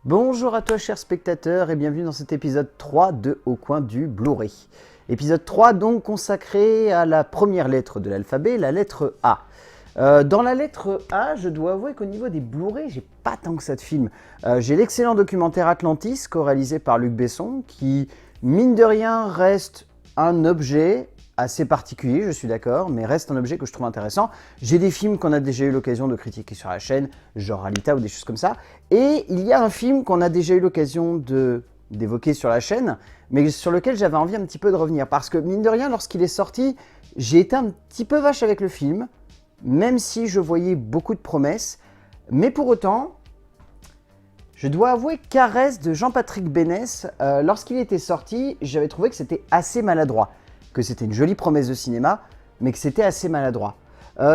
Bonjour à toi chers spectateurs et bienvenue dans cet épisode 3 de Au coin du Blu-ray. Épisode 3 donc consacré à la première lettre de l'alphabet, la lettre A. Dans la lettre A, je dois avouer qu'au niveau des Blu-ray, j'ai pas tant que ça de films. J'ai l'excellent documentaire Atlantis, co-réalisé par Luc Besson, qui, mine de rien, reste un objet assez particulier, je suis d'accord, mais reste un objet que je trouve intéressant. J'ai des films qu'on a déjà eu l'occasion de critiquer sur la chaîne, genre Alita ou des choses comme ça. Et il y a un film qu'on a déjà eu l'occasion d'évoquer sur la chaîne, mais sur lequel j'avais envie un petit peu de revenir. Parce que, mine de rien, lorsqu'il est sorti, j'ai été un petit peu vache avec le film, même si je voyais beaucoup de promesses. Mais pour autant, je dois avouer qu'Arès de Jean-Patrick Bénès, lorsqu'il était sorti, j'avais trouvé que c'était assez maladroit. Que c'était une jolie promesse de cinéma, mais que c'était assez maladroit.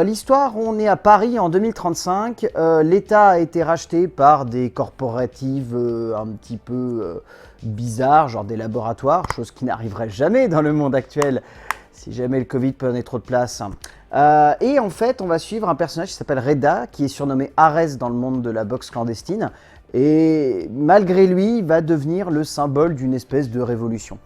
L'histoire, on est à Paris en 2035, l'État a été racheté par des corporatives un petit peu bizarres, genre des laboratoires, chose qui n'arriverait jamais dans le monde actuel, si jamais le Covid prenait trop de place. Et en fait, on va suivre un personnage qui s'appelle Reda, qui est surnommé Arès dans le monde de la boxe clandestine, et malgré lui, il va devenir le symbole d'une espèce de révolution.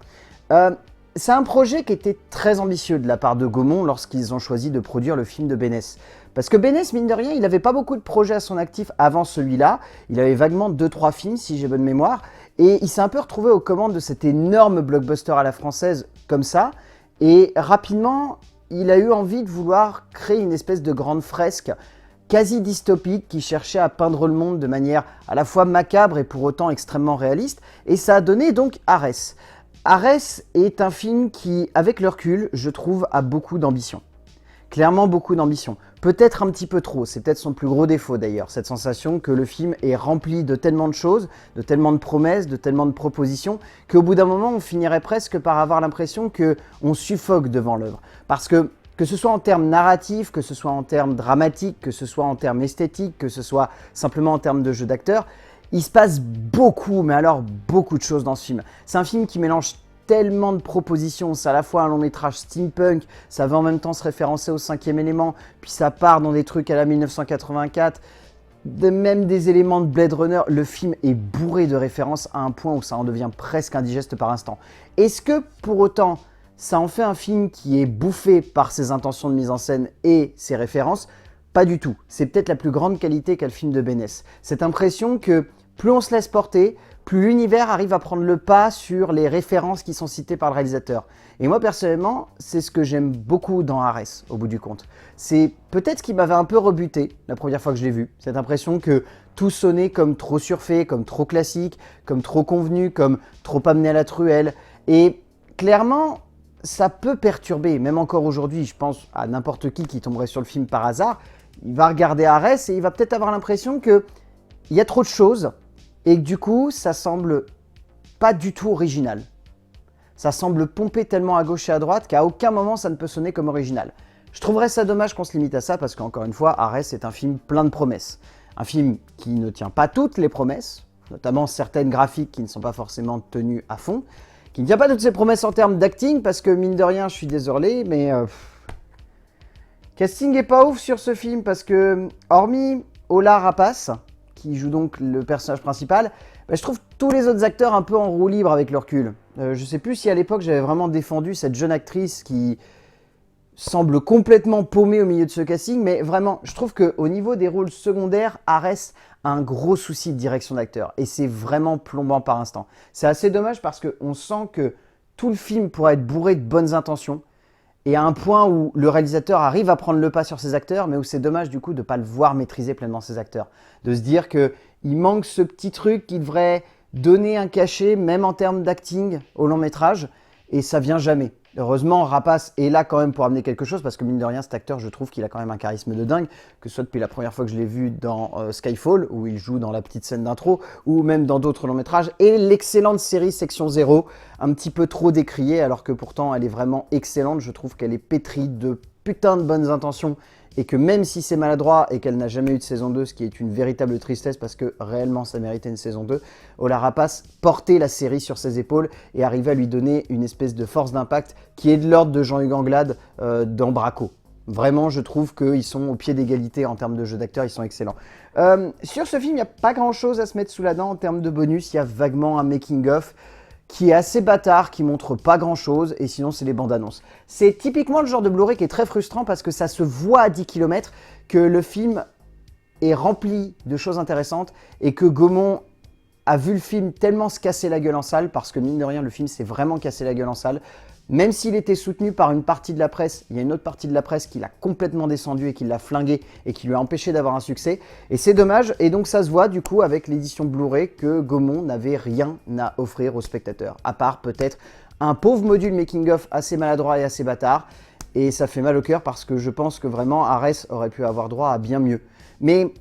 C'est un projet qui était très ambitieux de la part de Gaumont lorsqu'ils ont choisi de produire le film de Bénès. Parce que Bénès, mine de rien, il n'avait pas beaucoup de projets à son actif avant celui-là. Il avait vaguement 2-3 films, si j'ai bonne mémoire. Et il s'est un peu retrouvé aux commandes de cet énorme blockbuster à la française, comme ça. Et rapidement, il a eu envie de vouloir créer une espèce de grande fresque quasi dystopique qui cherchait à peindre le monde de manière à la fois macabre et pour autant extrêmement réaliste. Et ça a donné donc Arès. Arès est un film qui, avec le recul, je trouve, a beaucoup d'ambition. Clairement beaucoup d'ambition. Peut-être un petit peu trop, c'est peut-être son plus gros défaut d'ailleurs, cette sensation que le film est rempli de tellement de choses, de tellement de promesses, de tellement de propositions, qu'au bout d'un moment, on finirait presque par avoir l'impression qu'on suffoque devant l'œuvre. Parce que ce soit en termes narratifs, que ce soit en termes dramatiques, que ce soit en termes esthétiques, que ce soit simplement en termes de jeu d'acteur, il se passe beaucoup, mais alors beaucoup de choses dans ce film. C'est un film qui mélange tellement de propositions, c'est à la fois un long métrage steampunk, ça va en même temps se référencer au cinquième élément, puis ça part dans des trucs à la 1984, même des éléments de Blade Runner. Le film est bourré de références à un point où ça en devient presque indigeste par instant. Est-ce que pour autant, ça en fait un film qui est bouffé par ses intentions de mise en scène et ses références? Pas du tout. C'est peut-être la plus grande qualité qu'a le film de Bénès. Cette impression que plus on se laisse porter, plus l'univers arrive à prendre le pas sur les références qui sont citées par le réalisateur. Et moi, personnellement, c'est ce que j'aime beaucoup dans Arès, au bout du compte. C'est peut-être ce qui m'avait un peu rebuté la première fois que je l'ai vu. Cette impression que tout sonnait comme trop surfait, comme trop classique, comme trop convenu, comme trop amené à la truelle. Et clairement, ça peut perturber, même encore aujourd'hui, je pense à n'importe qui tomberait sur le film par hasard, il va regarder Arès et il va peut-être avoir l'impression qu'il y a trop de choses, et que du coup, ça semble pas du tout original. Ça semble pomper tellement à gauche et à droite qu'à aucun moment ça ne peut sonner comme original. Je trouverais ça dommage qu'on se limite à ça parce qu'encore une fois, Arès est un film plein de promesses. Un film qui ne tient pas toutes les promesses, notamment certaines graphiques qui ne sont pas forcément tenues à fond, qui ne tient pas toutes ses promesses en termes d'acting parce que mine de rien, je suis désolé, mais casting est pas ouf sur ce film parce que hormis Ola Rapace, qui joue donc le personnage principal, je trouve tous les autres acteurs un peu en roue libre avec le recul. Je sais plus si à l'époque j'avais vraiment défendu cette jeune actrice qui semble complètement paumée au milieu de ce casting, mais vraiment, je trouve qu'au niveau des rôles secondaires, Arès a un gros souci de direction d'acteur, et c'est vraiment plombant par instant. C'est assez dommage parce qu'on sent que tout le film pourrait être bourré de bonnes intentions, et à un point où le réalisateur arrive à prendre le pas sur ses acteurs, mais où c'est dommage du coup de ne pas le voir maîtriser pleinement ses acteurs. De se dire qu'il manque ce petit truc qui devrait donner un cachet, même en termes d'acting, au long métrage, et ça vient jamais. Heureusement, Rapace est là quand même pour amener quelque chose, parce que mine de rien, cet acteur, je trouve qu'il a quand même un charisme de dingue, que ce soit depuis la première fois que je l'ai vu dans Skyfall, où il joue dans la petite scène d'intro, ou même dans d'autres longs métrages, et l'excellente série Section 0, un petit peu trop décriée, alors que pourtant elle est vraiment excellente. Je trouve qu'elle est pétrie de putain de bonnes intentions, et que même si c'est maladroit et qu'elle n'a jamais eu de saison 2, ce qui est une véritable tristesse parce que réellement ça méritait une saison 2, Ola Rapace portait la série sur ses épaules et arrivait à lui donner une espèce de force d'impact qui est de l'ordre de Jean-Hugues Anglade dans Braco. Vraiment, je trouve qu'ils sont au pied d'égalité en termes de jeu d'acteur, ils sont excellents. Sur ce film, il n'y a pas grand-chose à se mettre sous la dent en termes de bonus. Il y a vaguement un making-of qui est assez bâtard, qui montre pas grand-chose, et sinon, c'est les bandes annonces. C'est typiquement le genre de Blu-ray qui est très frustrant parce que ça se voit à 10 km que le film est rempli de choses intéressantes et que Gaumont a vu le film tellement se casser la gueule en salle, parce que mine de rien, le film s'est vraiment cassé la gueule en salle. Même s'il était soutenu par une partie de la presse, il y a une autre partie de la presse qui l'a complètement descendu et qui l'a flingué et qui lui a empêché d'avoir un succès. Et c'est dommage, et donc ça se voit du coup avec l'édition Blu-ray que Gaumont n'avait rien à offrir aux spectateurs, à part peut-être un pauvre module making-of assez maladroit et assez bâtard. Et ça fait mal au cœur parce que je pense que vraiment Arès aurait pu avoir droit à bien mieux. Mais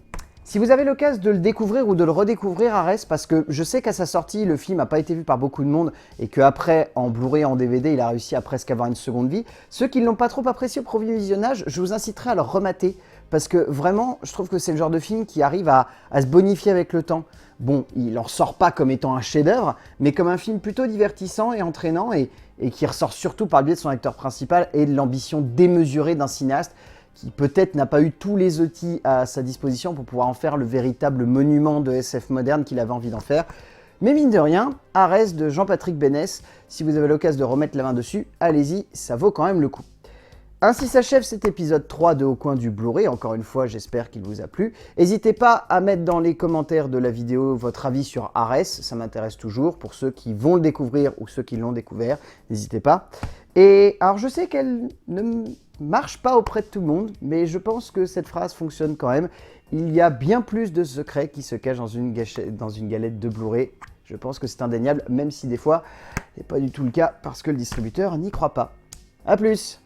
si vous avez l'occasion de le découvrir ou de le redécouvrir, Arès, parce que je sais qu'à sa sortie, le film n'a pas été vu par beaucoup de monde et qu'après, en Blu-ray et en DVD, il a réussi à presque avoir une seconde vie. Ceux qui ne l'ont pas trop apprécié au premier visionnage, je vous inciterai à le remater parce que vraiment, je trouve que c'est le genre de film qui arrive à se bonifier avec le temps. Bon, il n'en sort pas comme étant un chef-d'œuvre, mais comme un film plutôt divertissant et entraînant et qui ressort surtout par le biais de son acteur principal et de l'ambition démesurée d'un cinéaste qui peut-être n'a pas eu tous les outils à sa disposition pour pouvoir en faire le véritable monument de SF moderne qu'il avait envie d'en faire. Mais mine de rien, Arès de Jean-Patrick Bénès, si vous avez l'occasion de remettre la main dessus, allez-y, ça vaut quand même le coup. Ainsi s'achève cet épisode 3 de Au Coin du Blu-ray. Encore une fois, j'espère qu'il vous a plu. N'hésitez pas à mettre dans les commentaires de la vidéo votre avis sur Arès, ça m'intéresse toujours, pour ceux qui vont le découvrir ou ceux qui l'ont découvert, n'hésitez pas. Et alors je sais qu'elle ne marche pas auprès de tout le monde, mais je pense que cette phrase fonctionne quand même. Il y a bien plus de secrets qui se cachent dans une galette de Blu-ray. Je pense que c'est indéniable, même si des fois, ce n'est pas du tout le cas parce que le distributeur n'y croit pas. A plus!